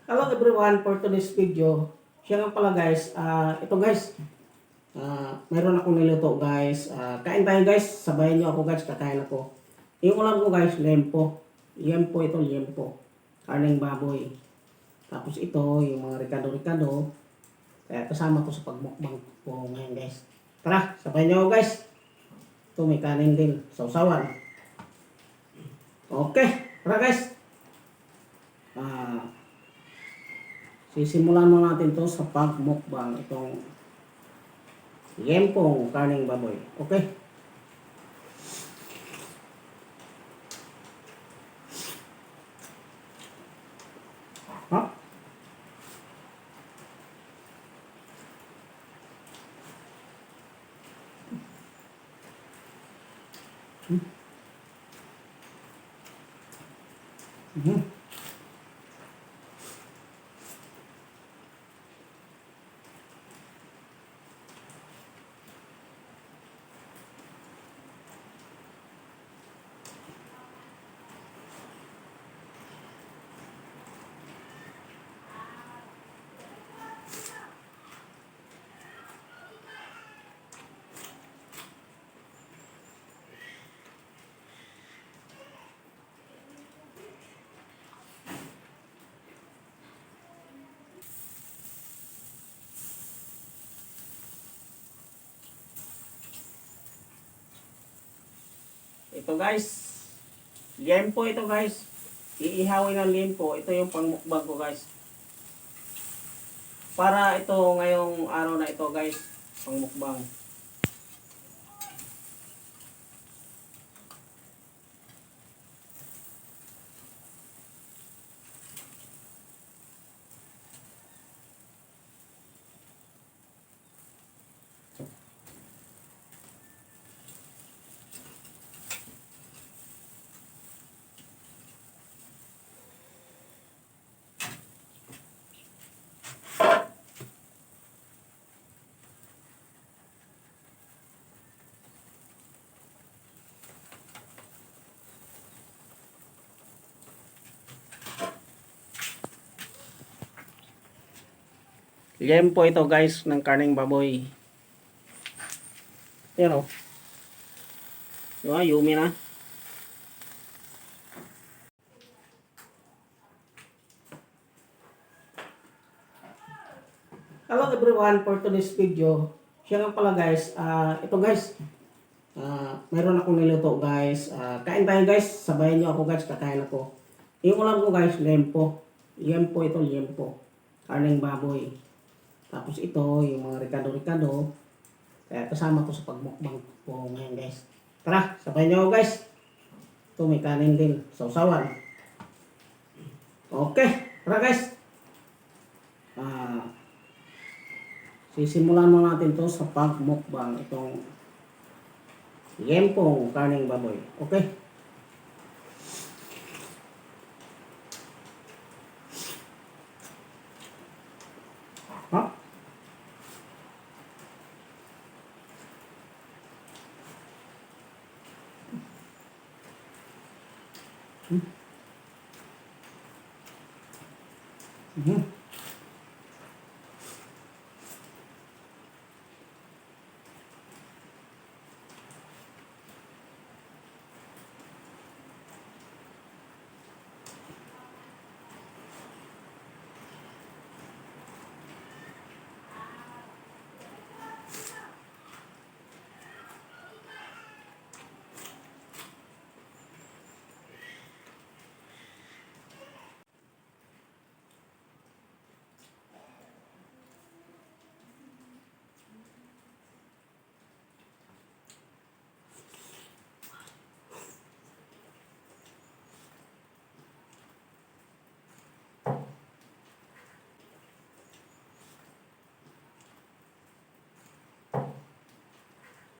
Hello everyone, for today's video, siya nga pala guys, ito guys, mayroon akong niluto guys, kain tayo guys, sabayan niyo ako guys, kakain ako. Yung ulam ko guys, lempo, ito lempo, karneng baboy. Tapos ito, yung mga ricado-ricado, kaya kasama ko sa pagmukbang ko ngayon guys. Tara, sabayan niyo ako guys, ito may kanin din, sausawan. Okay, tara guys. Sisimulan mo natin to sa pagmukbang itong yempong karning baboy. Okay? Ha? Ito guys, lempo ito guys. Iihawin ng lempo. Ito yung pangmukbang ko guys. Para ito ngayong araw na ito guys, pangmukbang. Lempo ito guys ng karneng baboy. Yan o. Diba, yumi na. Hello everyone, for today's video, siya nga pala guys, ito guys, mayroon akong niluto guys, kain tayo guys, sabayan niyo ako guys, kakain ako. Yung ulam ko guys, lempo, ito lempo, karneng baboy. Tapos ito, yung mga ricado-ricado, kaya kasama ko sa pagmukbang ko ngayon guys. Tara, sabayan niyo ako guys, ito may kanin din, sausawan. Okay, tara guys. Sisimulan mo natin to sa pagmukbang itong yempong karneng baboy. Okay? Ha? Hmm?